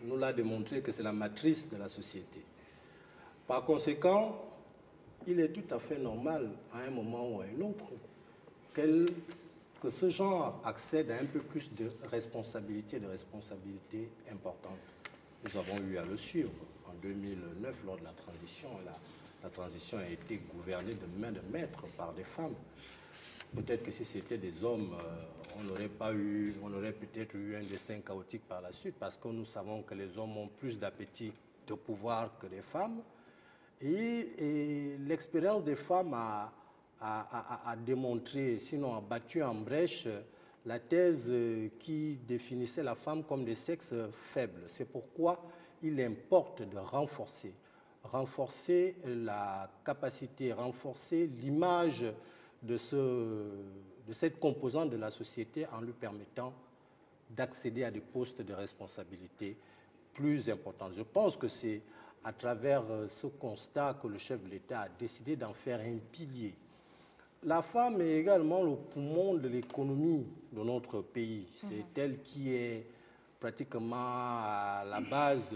nous l'a démontré que c'est la matrice de la société. Par conséquent, il est tout à fait normal à un moment ou à un autre que ce genre accède à un peu plus de responsabilités importantes. Nous avons eu à le suivre en 2009 lors de la transition. La transition a été gouvernée de main de maître par des femmes. Peut-être que si c'était des hommes, on aurait peut-être eu un destin chaotique par la suite, parce que nous savons que les hommes ont plus d'appétit de pouvoir que les femmes. Et l'expérience des femmes a démontré, sinon a battu en brèche, la thèse qui définissait la femme comme des sexes faibles. C'est pourquoi il importe de renforcer la capacité, renforcer l'image de cette composante de la société en lui permettant d'accéder à des postes de responsabilité plus importants. Je pense que c'est à travers ce constat que le chef de l'État a décidé d'en faire un pilier. La femme est également le poumon de l'économie de notre pays. C'est elle qui est pratiquement à la base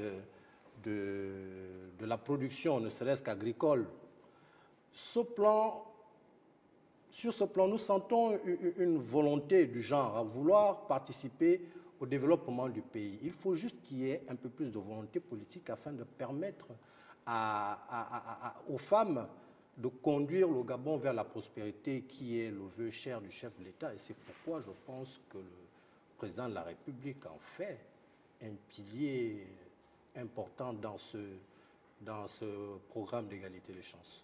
de la production, ne serait-ce qu'agricole. Sur ce plan, nous sentons une volonté du genre à vouloir participer au développement du pays. Il faut juste qu'il y ait un peu plus de volonté politique afin de permettre aux femmes de conduire le Gabon vers la prospérité qui est le vœu cher du chef de l'État. Et c'est pourquoi je pense que le président de la République en fait un pilier important dans ce programme d'égalité des chances.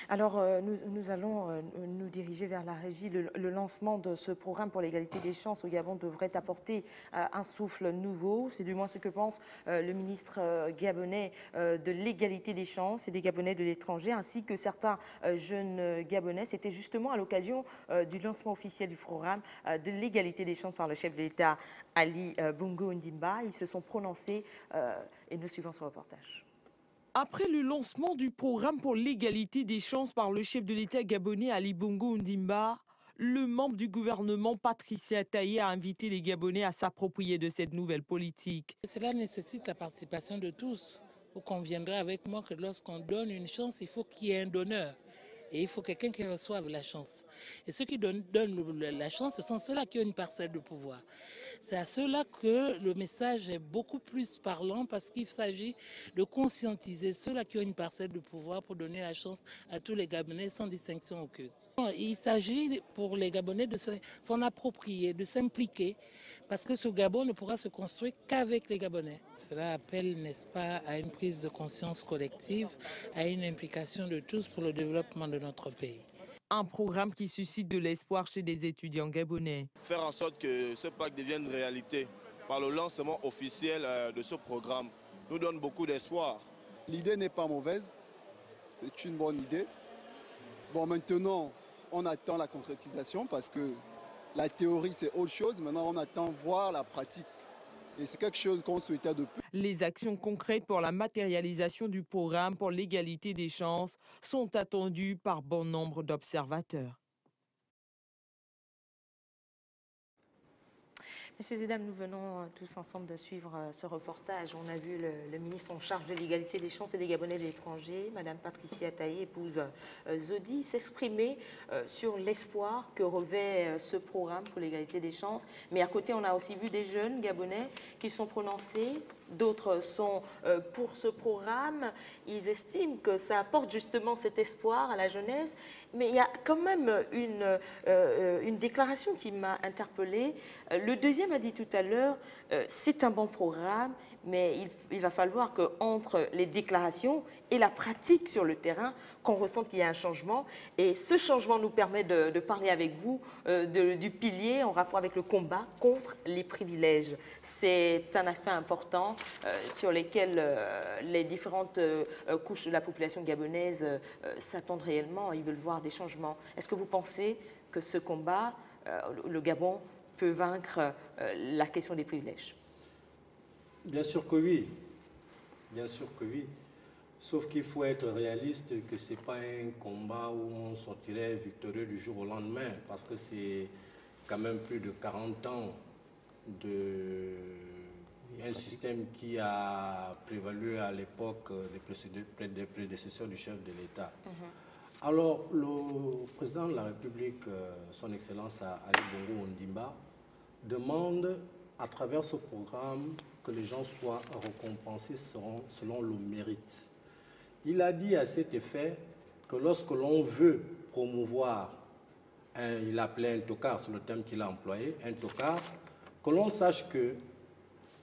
Alors, nous allons nous diriger vers la régie. Le lancement de ce programme pour l'égalité des chances au Gabon devrait apporter un souffle nouveau. C'est du moins ce que pense le ministre gabonais de l'égalité des chances et des Gabonais de l'étranger, ainsi que certains jeunes Gabonais. C'était justement à l'occasion du lancement officiel du programme de l'égalité des chances par le chef de l'État, Ali Bongo Ondimba. Ils se sont prononcés et nous suivons ce reportage. Après le lancement du programme pour l'égalité des chances par le chef de l'État gabonais Ali Bongo Ondimba, le membre du gouvernement Patricia Taye a invité les Gabonais à s'approprier de cette nouvelle politique. Cela nécessite la participation de tous. Vous conviendrez avec moi que lorsqu'on donne une chance, il faut qu'il y ait un donneur. Et il faut quelqu'un qui reçoive la chance. Et ceux qui donnent la chance, ce sont ceux-là qui ont une parcelle de pouvoir. C'est à ceux-là que le message est beaucoup plus parlant parce qu'il s'agit de conscientiser ceux-là qui ont une parcelle de pouvoir pour donner la chance à tous les Gabonais sans distinction aucune. Il s'agit pour les Gabonais de s'en approprier, de s'impliquer, parce que ce Gabon ne pourra se construire qu'avec les Gabonais. Cela appelle, n'est-ce pas, à une prise de conscience collective, à une implication de tous pour le développement de notre pays. Un programme qui suscite de l'espoir chez des étudiants gabonais. Faire en sorte que ce pacte devienne réalité par le lancement officiel de ce programme nous donne beaucoup d'espoir. L'idée n'est pas mauvaise, c'est une bonne idée. Bon, maintenant, on attend la concrétisation parce que la théorie, c'est autre chose. Maintenant, on attend voir la pratique. Et c'est quelque chose qu'on souhaitait depuis. Les actions concrètes pour la matérialisation du programme pour l'égalité des chances sont attendues par bon nombre d'observateurs. Messieurs et dames, nous venons tous ensemble de suivre ce reportage. On a vu le ministre en charge de l'égalité des chances et des Gabonais de l'étranger, Madame Patricia Taye, épouse Zodi, s'exprimer sur l'espoir que revêt ce programme pour l'égalité des chances. Mais à côté, on a aussi vu des jeunes Gabonais qui sont prononcés. D'autres sont pour ce programme. Ils estiment que ça apporte justement cet espoir à la jeunesse. Mais il y a quand même une déclaration qui m'a interpellée. Le deuxième a dit tout à l'heure, c'est un bon programme, mais il va falloir qu'entre les déclarations et la pratique sur le terrain, qu'on ressente qu'il y a un changement. Et ce changement nous permet de parler avec vous du pilier en rapport avec le combat contre les privilèges. C'est un aspect important sur lequel les différentes couches de la population gabonaise s'attendent réellement. Ils veulent voir des changements. Est-ce que vous pensez que ce combat, le Gabon, peut vaincre la question des privilèges? Bien sûr que oui. Bien sûr que oui. Sauf qu'il faut être réaliste que ce n'est pas un combat où on sortirait victorieux du jour au lendemain, parce que c'est quand même plus de 40 ans un système qui a prévalu à l'époque des prédécesseurs du chef de l'État. Alors, le président de la République, son Excellence Ali Bongo Ondimba, demande à travers ce programme que les gens soient récompensés selon le mérite. Il a dit à cet effet que lorsque l'on veut promouvoir, il appelait un tocard, c'est le terme qu'il a employé, un tocard, que l'on sache que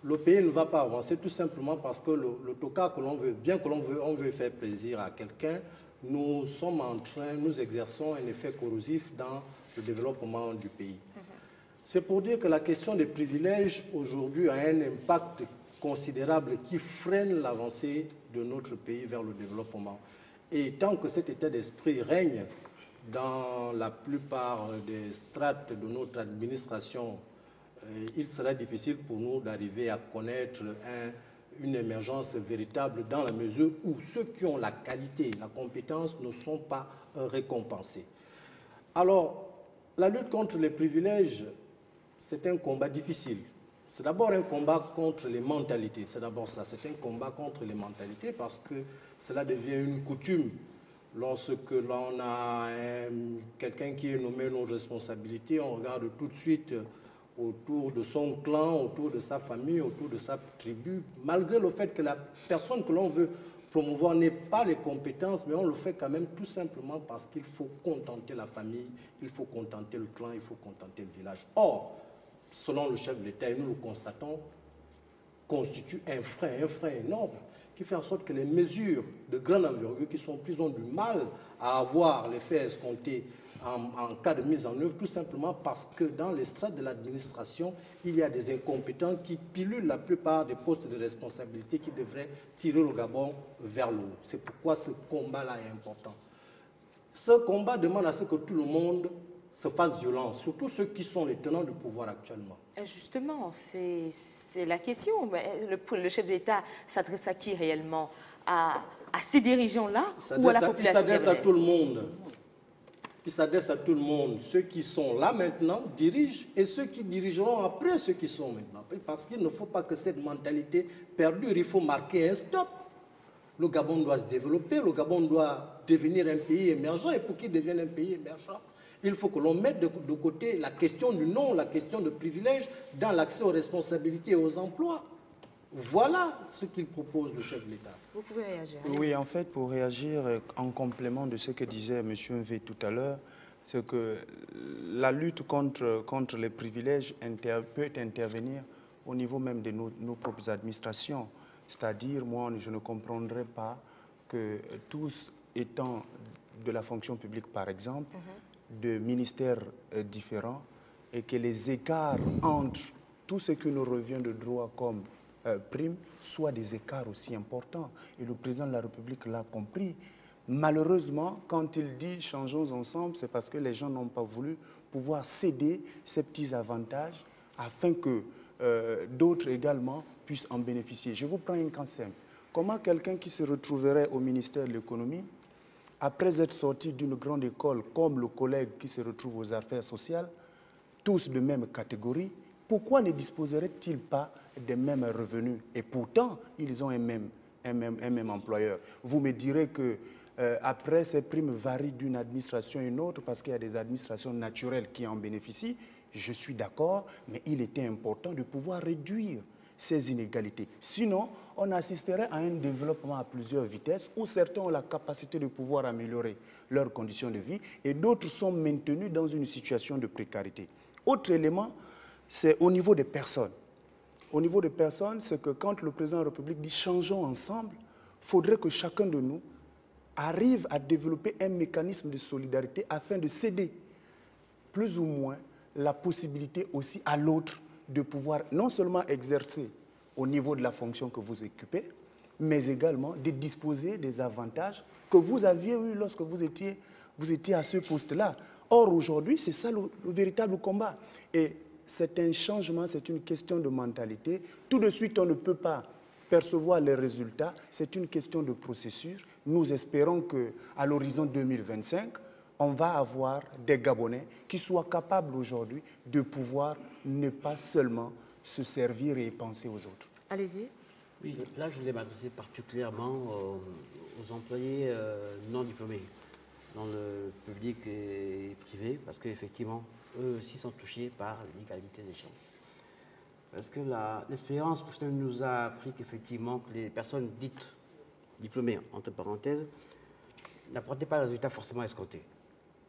le pays ne va pas avancer tout simplement parce que le tocard que l'on veut, bien que on veut faire plaisir à quelqu'un, nous exerçons un effet corrosif dans le développement du pays. C'est pour dire que la question des privilèges aujourd'hui a un impact considérable qui freine l'avancée de notre pays vers le développement. Et tant que cet état d'esprit règne dans la plupart des strates de notre administration, il sera difficile pour nous d'arriver à connaître une émergence véritable dans la mesure où ceux qui ont la qualité, la compétence ne sont pas récompensés. Alors, la lutte contre les privilèges, c'est un combat difficile. C'est d'abord un combat contre les mentalités. C'est d'abord ça, c'est un combat contre les mentalités parce que cela devient une coutume. Lorsque l'on a quelqu'un qui est nommé nos responsabilités, on regarde tout de suite autour de son clan, autour de sa famille, autour de sa tribu, malgré le fait que la personne que l'on veut promouvoir n'est pas les compétences, mais on le fait quand même tout simplement parce qu'il faut contenter la famille, il faut contenter le clan, il faut contenter le village. Or, selon le chef de l'État, et nous le constatons, constitue un frein énorme, qui fait en sorte que les mesures de grande envergure qui sont plus ont du mal à avoir l'effet escompté en cas de mise en œuvre, tout simplement parce que dans les strates de l'administration, il y a des incompétents qui pilulent la plupart des postes de responsabilité qui devraient tirer le Gabon vers le haut. C'est pourquoi ce combat-là est important. Ce combat demande à ce que tout le monde se fasse violence, surtout ceux qui sont les tenants du pouvoir actuellement. Justement, c'est la question. Le chef de l'État s'adresse à qui réellement? À ces dirigeants-là ou à la population? Il s'adresse à tout le monde. Il s'adresse à tout le monde. Ceux qui sont là maintenant dirigent et ceux qui dirigeront après ceux qui sont maintenant. Parce qu'il ne faut pas que cette mentalité perdure. Il faut marquer un stop. Le Gabon doit se développer. Le Gabon doit devenir un pays émergent. Et pour qu'il devienne un pays émergent, il faut que l'on mette de côté la question du nom, la question de privilège dans l'accès aux responsabilités et aux emplois. Voilà ce qu'il propose, le chef de l'État. Vous pouvez réagir. Oui, en fait, pour réagir en complément de ce que disait M. V tout à l'heure, c'est que la lutte contre les privilèges peut intervenir au niveau même de nos propres administrations. C'est-à-dire, moi, je ne comprendrais pas que tous étant de la fonction publique, par exemple, de ministères différents, et que les écarts entre tout ce qui nous revient de droit comme prime soient des écarts aussi importants. Et le président de la République l'a compris. Malheureusement, quand il dit « changeons ensemble », c'est parce que les gens n'ont pas voulu pouvoir céder ces petits avantages afin que d'autres également puissent en bénéficier. Je vous prends un cas simple. Comment quelqu'un qui se retrouverait au ministère de l'économie, après être sorti d'une grande école comme le collègue qui se retrouve aux affaires sociales, tous de même catégorie, pourquoi ne disposerait-il pas des mêmes revenus? Et pourtant, ils ont un même employeur. Vous me direz que après, ces primes varient d'une administration à une autre parce qu'il y a des administrations naturelles qui en bénéficient. Je suis d'accord, mais il était important de pouvoir réduire ces inégalités. Sinon, on assisterait à un développement à plusieurs vitesses où certains ont la capacité de pouvoir améliorer leurs conditions de vie et d'autres sont maintenus dans une situation de précarité. Autre élément, c'est au niveau des personnes. Au niveau des personnes, c'est que quand le président de la République dit « changeons ensemble », il faudrait que chacun de nous arrive à développer un mécanisme de solidarité afin de céder plus ou moins la possibilité aussi à l'autre de pouvoir non seulement exercer au niveau de la fonction que vous occupez, mais également de disposer des avantages que vous aviez eus lorsque vous étiez à ce poste-là. Or, aujourd'hui, c'est ça le véritable combat. Et c'est un changement, c'est une question de mentalité. Tout de suite, on ne peut pas percevoir les résultats. C'est une question de processus. Nous espérons qu'à l'horizon 2025, on va avoir des Gabonais qui soient capables aujourd'hui de pouvoir ne pas seulement se servir et penser aux autres. Allez-y. Oui, là, je voulais m'adresser particulièrement aux employés non diplômés dans le public et privé, parce qu'effectivement, eux aussi sont touchés par l'égalité des chances. Parce que l'expérience professionnelle nous a appris qu'effectivement, que les personnes dites diplômées, entre parenthèses, n'apportaient pas le résultat forcément escompté.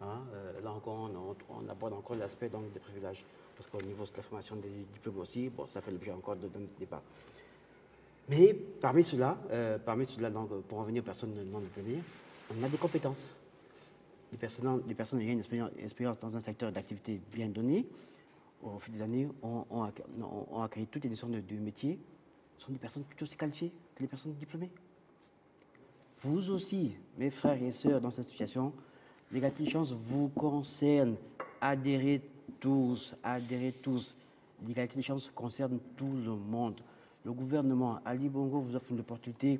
Hein, là encore, on aborde encore l'aspect des privilèges. Parce qu'au niveau de la formation des diplômes aussi, bon, ça fait l'objet encore d'un débat. Mais parmi ceux-là, pour revenir aux personnes non diplômées, on a des compétences. Les personnes ayant une expérience dans un secteur d'activité bien donné, au fil des années, ont acquis toutes les notions du métier, sont des personnes plutôt aussi qualifiées que les personnes diplômées. Vous aussi, mes frères et sœurs, dans cette situation, l'égalité des chances vous concerne. Adhérez tous. L'égalité des chances concerne tout le monde. Le gouvernement, Ali Bongo, vous offre une opportunité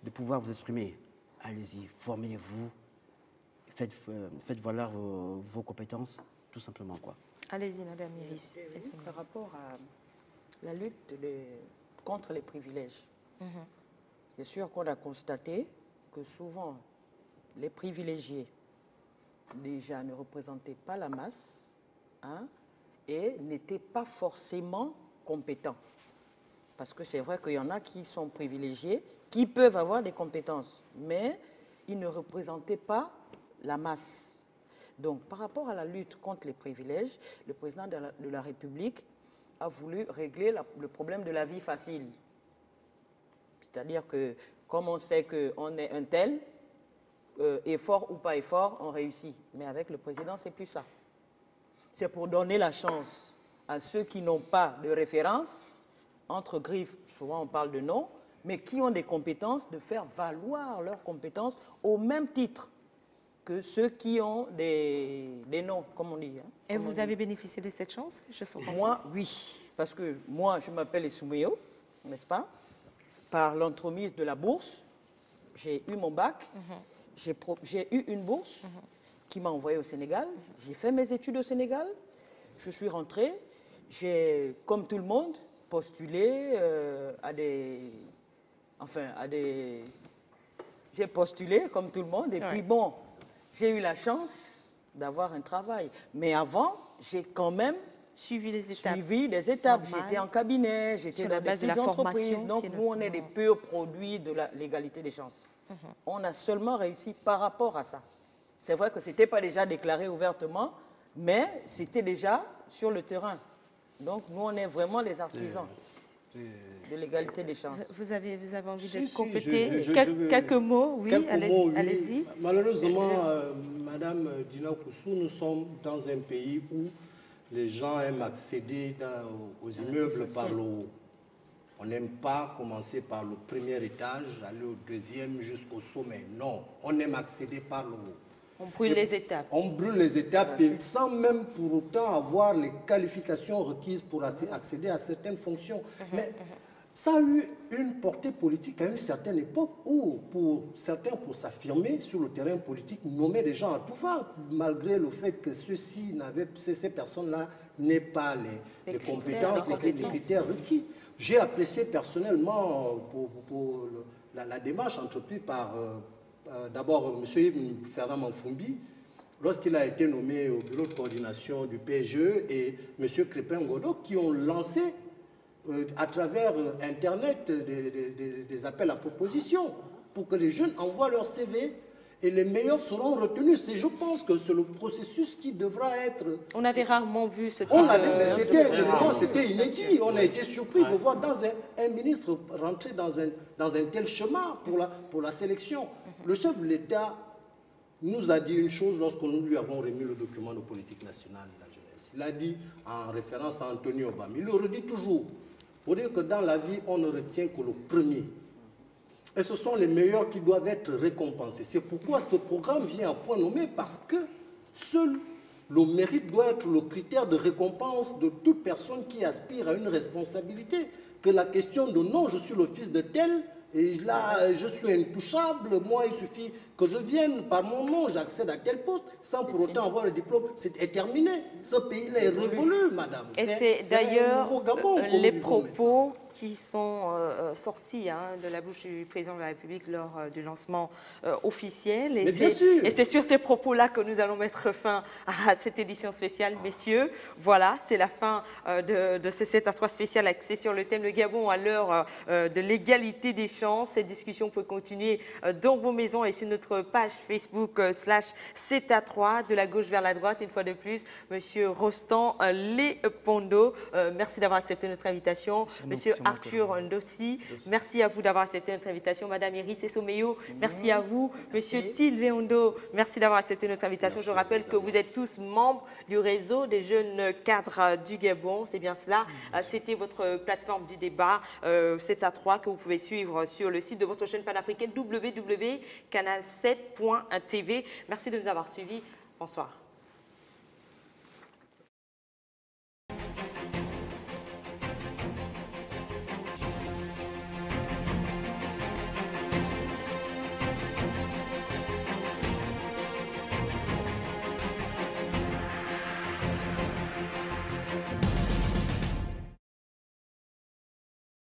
de pouvoir vous exprimer. Allez-y, formez-vous, faites valoir vos compétences, tout simplement, quoi. Allez-y, Madame Iris. Par rapport à la lutte contre les privilèges, c'est sûr qu'on a constaté que souvent, les privilégiés, déjà, ne représentaient pas la masse, hein, et n'étaient pas forcément compétents. Parce que c'est vrai qu'il y en a qui sont privilégiés, qui peuvent avoir des compétences, mais ils ne représentaient pas la masse. Donc, par rapport à la lutte contre les privilèges, le président de la République a voulu régler le problème de la vie facile. C'est-à-dire que, comme on sait qu'on est un tel, effort ou pas effort, on réussit. Mais avec le président, c'est plus ça. C'est pour donner la chance à ceux qui n'ont pas de référence, entre griffes, souvent on parle de noms, mais qui ont des compétences, de faire valoir leurs compétences au même titre que ceux qui ont des noms, comme on dit. Hein, et vous avez bénéficié de cette chance? Moi, oui. Parce que moi, je m'appelle Essoumeo, n'est-ce pas? Par l'entremise de la bourse, j'ai eu mon bac, j'ai eu une bourse qui m'a envoyé au Sénégal. J'ai fait mes études au Sénégal, je suis rentrée, j'ai, comme tout le monde, postulé j'ai postulé comme tout le monde, et puis bon, j'ai eu la chance d'avoir un travail. Mais avant, j'ai quand même suivi des étapes. J'étais en cabinet, j'étais dans des petites entreprises. Donc nous, on est des purs produits de l'égalité des chances. On a seulement réussi par rapport à ça. C'est vrai que ce n'était pas déjà déclaré ouvertement, mais c'était déjà sur le terrain. Donc nous, on est vraiment les artisans de l'égalité des chances. Vous avez envie de compléter quelques mots? Oui, allez-y. Malheureusement, Madame Dina Koussou, nous sommes dans un pays où les gens aiment accéder aux immeubles par le haut. On n'aime pas commencer par le premier étage, aller au deuxième jusqu'au sommet. Non, on aime accéder par le haut. On brûle les étapes. On brûle les étapes et sans même pour autant avoir les qualifications requises pour accéder à certaines fonctions. Mais ça a eu une portée politique à une certaine époque où, pour certains, pour s'affirmer sur le terrain politique, nommer des gens à tout va, malgré le fait que ces personnes-là n'aient pas les compétences, les critères requis. J'ai apprécié personnellement pour la démarche entreprise par d'abord M. Yves Fernand Manfumbi, lorsqu'il a été nommé au bureau de coordination du PGE, et M. Crépin Godot, qui ont lancé à travers Internet des appels à proposition pour que les jeunes envoient leur CV et les meilleurs seront retenus. Je pense que c'est le processus qui devra être... On avait rarement vu ce type C'était inédit. On a été surpris de voir un ministre rentrer dans un tel chemin pour la sélection. Le chef de l'État nous a dit une chose lorsque nous lui avons remis le document de politique nationale de la jeunesse. Il a dit, en référence à Anthony Obama, il le redit toujours, pour dire que dans la vie, on ne retient que le premier. Et ce sont les meilleurs qui doivent être récompensés. C'est pourquoi ce programme vient à point nommé, parce que seul le mérite doit être le critère de récompense de toute personne qui aspire à une responsabilité. Que la question de non, je suis le fils de tel, et là, je suis intouchable, moi, il suffit que je vienne par mon nom, j'accède à tel poste, sans pour autant avoir le diplôme, c'est terminé. Ce pays-là est révolu, madame. Et c'est d'ailleurs les propos qui sont sortis de la bouche du président de la République lors du lancement officiel. Et c'est sur ces propos-là que nous allons mettre fin à cette édition spéciale, messieurs. Voilà, c'est la fin de ce 7-3 spécial axé sur le thème « Le Gabon à l'heure de l'égalité des chances ». Cette discussion peut continuer dans vos maisons et sur notre page Facebook /7-3, de la gauche vers la droite. Une fois de plus, Monsieur Rostand Lepondo, merci d'avoir accepté notre invitation. Monsieur Arthur Ndossi, merci à vous d'avoir accepté notre invitation. Madame Iris Essoumeo, merci à vous. Monsieur Tilveondo, merci d'avoir accepté notre invitation. Je rappelle que vous êtes tous membres du réseau des jeunes cadres du Gabon. C'est bien cela. C'était votre plateforme du débat 7-3 que vous pouvez suivre sur le site de votre chaîne panafricaine www.canal7.tv. Merci de nous avoir suivis. Bonsoir.